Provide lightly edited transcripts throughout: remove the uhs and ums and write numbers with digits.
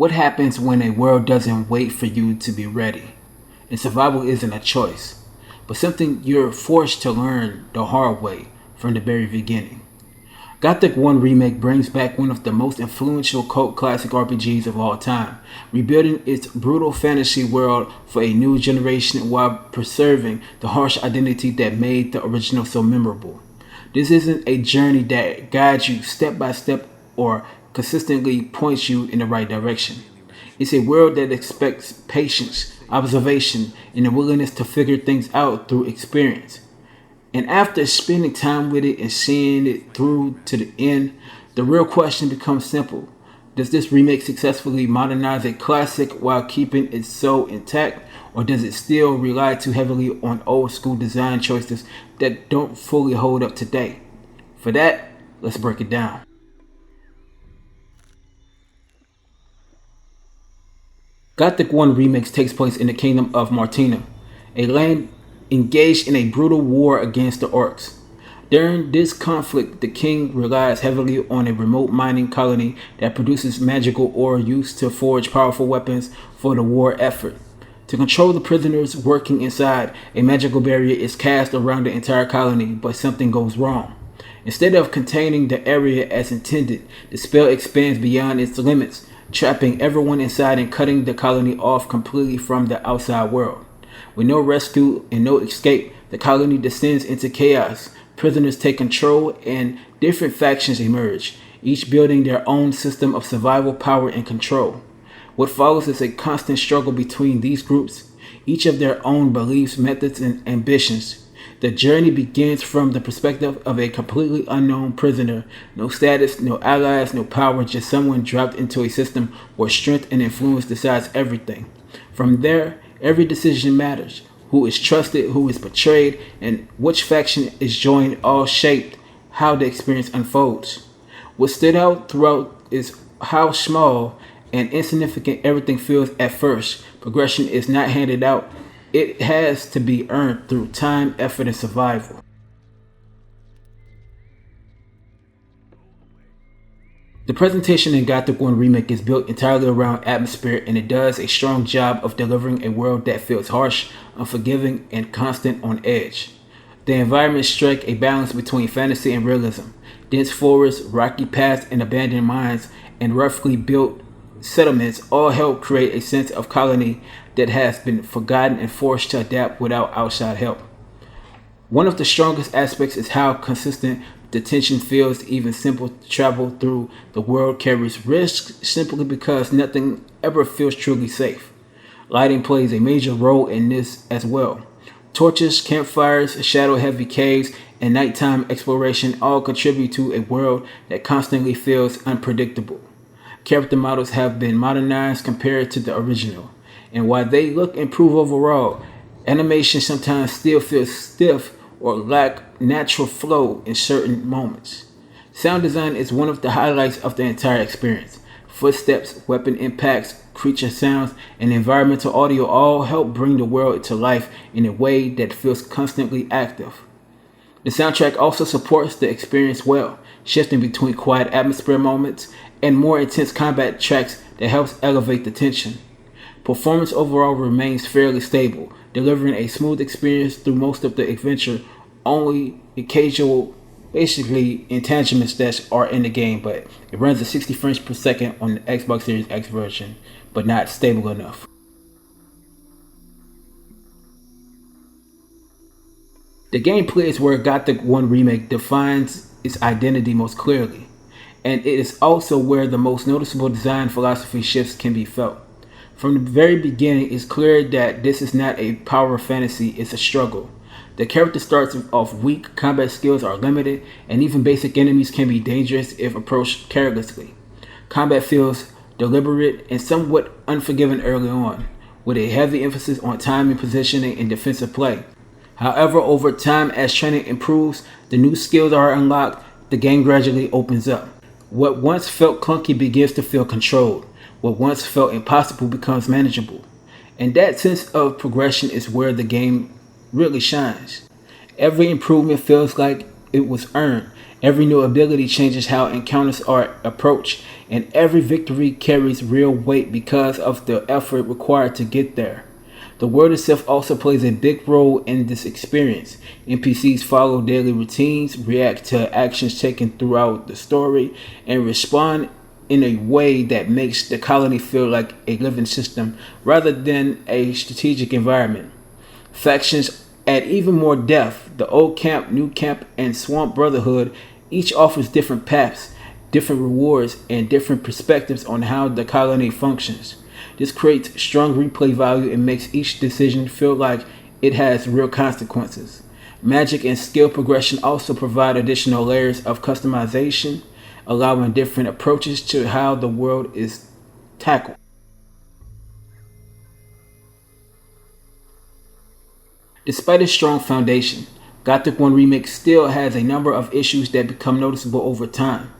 What happens when a world doesn't wait for you to be ready? And survival isn't a choice, but something you're forced to learn the hard way from the very beginning. Gothic 1 Remake brings back one of the most influential cult classic RPGs of all time, rebuilding its brutal fantasy world for a new generation while preserving the harsh identity that made the original so memorable. This isn't a journey that guides you step by step or consistently points you in the right direction. It's a world that expects patience, observation, and the willingness to figure things out through experience. And after spending time with it and seeing it through to the end, the real question becomes simple. Does this remake successfully modernize a classic while keeping its soul intact, or does it still rely too heavily on old school design choices that don't fully hold up today? For that, let's break it down. Gothic 1 Remix takes place in the kingdom of Martina, a land engaged in a brutal war against the orcs. During this conflict, the king relies heavily on a remote mining colony that produces magical ore used to forge powerful weapons for the war effort. To control the prisoners working inside, a magical barrier is cast around the entire colony, but something goes wrong. Instead of containing the area as intended, the spell expands beyond its limits, trapping everyone inside and cutting the colony off completely from the outside world. With no rescue and no escape, the colony descends into chaos. Prisoners take control and different factions emerge, each building their own system of survival, power, and control. What follows is a constant struggle between these groups, each of their own beliefs, methods, and ambitions. The journey begins from the perspective of a completely unknown prisoner. No status, no allies, no power, just someone dropped into a system where strength and influence decides everything. From there, every decision matters. Who is trusted, who is betrayed, and which faction is joined all shaped how the experience unfolds. What stood out throughout is how small and insignificant everything feels at first. Progression is not handed out. It has to be earned through time, effort, and survival. The presentation in Gothic 1 Remake is built entirely around atmosphere, and it does a strong job of delivering a world that feels harsh, unforgiving, and constant on edge. The environments strike a balance between fantasy and realism. Dense forests, rocky paths, and abandoned mines, and roughly built settlements all help create a sense of colony that has been forgotten and forced to adapt without outside help. One of the strongest aspects is how consistent the tension feels. Even simple travel through the world carries risks simply because nothing ever feels truly safe. Lighting plays a major role in this as well. Torches, campfires, shadow-heavy caves, and nighttime exploration all contribute to a world that constantly feels unpredictable. Character models have been modernized compared to the original, and while they look improved overall, animation sometimes still feels stiff or lack natural flow in certain moments. Sound design is one of the highlights of the entire experience. Footsteps, weapon impacts, creature sounds, and environmental audio all help bring the world to life in a way that feels constantly active. The soundtrack also supports the experience well, shifting between quiet atmosphere moments and more intense combat tracks that helps elevate the tension. Performance overall remains fairly stable, delivering a smooth experience through most of the adventure. Only occasional, basically intangibles that are in the game, but it runs at 60 frames per second on the Xbox Series X version, but not stable enough. The gameplay is where Gothic 1 Remake defines its identity most clearly, and it is also where the most noticeable design philosophy shifts can be felt. From the very beginning, it's clear that this is not a power fantasy, it's a struggle. The character starts off weak, combat skills are limited, and even basic enemies can be dangerous if approached carelessly. Combat feels deliberate and somewhat unforgiving early on, with a heavy emphasis on timing, positioning, and defensive play. However, over time, as training improves, the new skills are unlocked, the game gradually opens up. What once felt clunky begins to feel controlled. What once felt impossible becomes manageable. And that sense of progression is where the game really shines. Every improvement feels like it was earned. Every new ability changes how encounters are approached, and every victory carries real weight because of the effort required to get there. The world itself also plays a big role in this experience. NPCs follow daily routines, react to actions taken throughout the story, and respond in a way that makes the colony feel like a living system rather than a strategic environment. Factions add even more depth. The Old Camp, New Camp, and Swamp Brotherhood each offers different paths, different rewards, and different perspectives on how the colony functions. This creates strong replay value and makes each decision feel like it has real consequences. Magic and skill progression also provide additional layers of customization, allowing different approaches to how the world is tackled. Despite its strong foundation, Gothic 1 Remake still has a number of issues that become noticeable over time.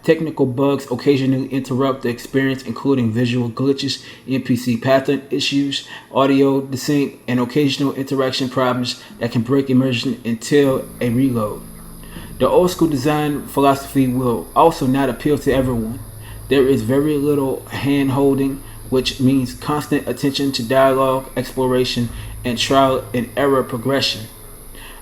Technical bugs occasionally interrupt the experience, including visual glitches, NPC pattern issues, audio desync, and occasional interaction problems that can break immersion until a reload. The old school design philosophy will also not appeal to everyone. There is very little hand holding, which means constant attention to dialogue, exploration, and trial and error progression.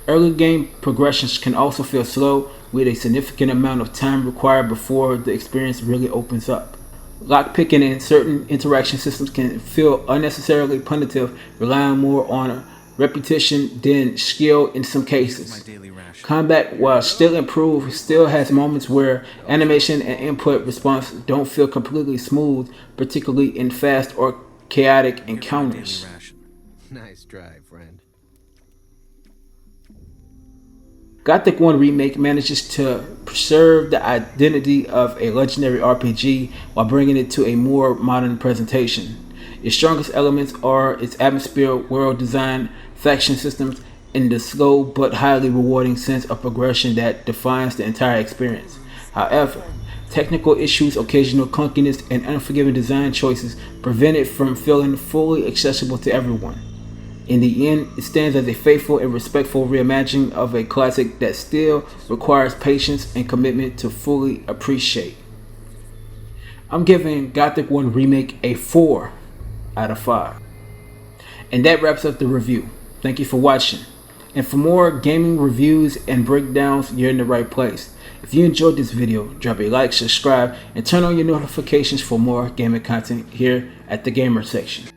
Early game progressions can also feel slow, with a significant amount of time required before the experience really opens up. Lockpicking in certain interaction systems can feel unnecessarily punitive, relying more on repetition than skill in some cases. Combat, while still improved, still has moments where animation and input response don't feel completely smooth, particularly in fast or chaotic encounters. Nice try, friend. Gothic 1 Remake manages to preserve the identity of a legendary RPG while bringing it to a more modern presentation. Its strongest elements are its atmosphere, world design, faction systems, and the slow but highly rewarding sense of progression that defines the entire experience. However, technical issues, occasional clunkiness, and unforgiving design choices prevent it from feeling fully accessible to everyone. In the end, it stands as a faithful and respectful reimagining of a classic that still requires patience and commitment to fully appreciate. I'm giving Gothic 1 Remake a 4 out of 5. And that wraps up the review. Thank you for watching. And for more gaming reviews and breakdowns, you're in the right place. If you enjoyed this video, drop a like, subscribe, and turn on your notifications for more gaming content here at the Gamer section.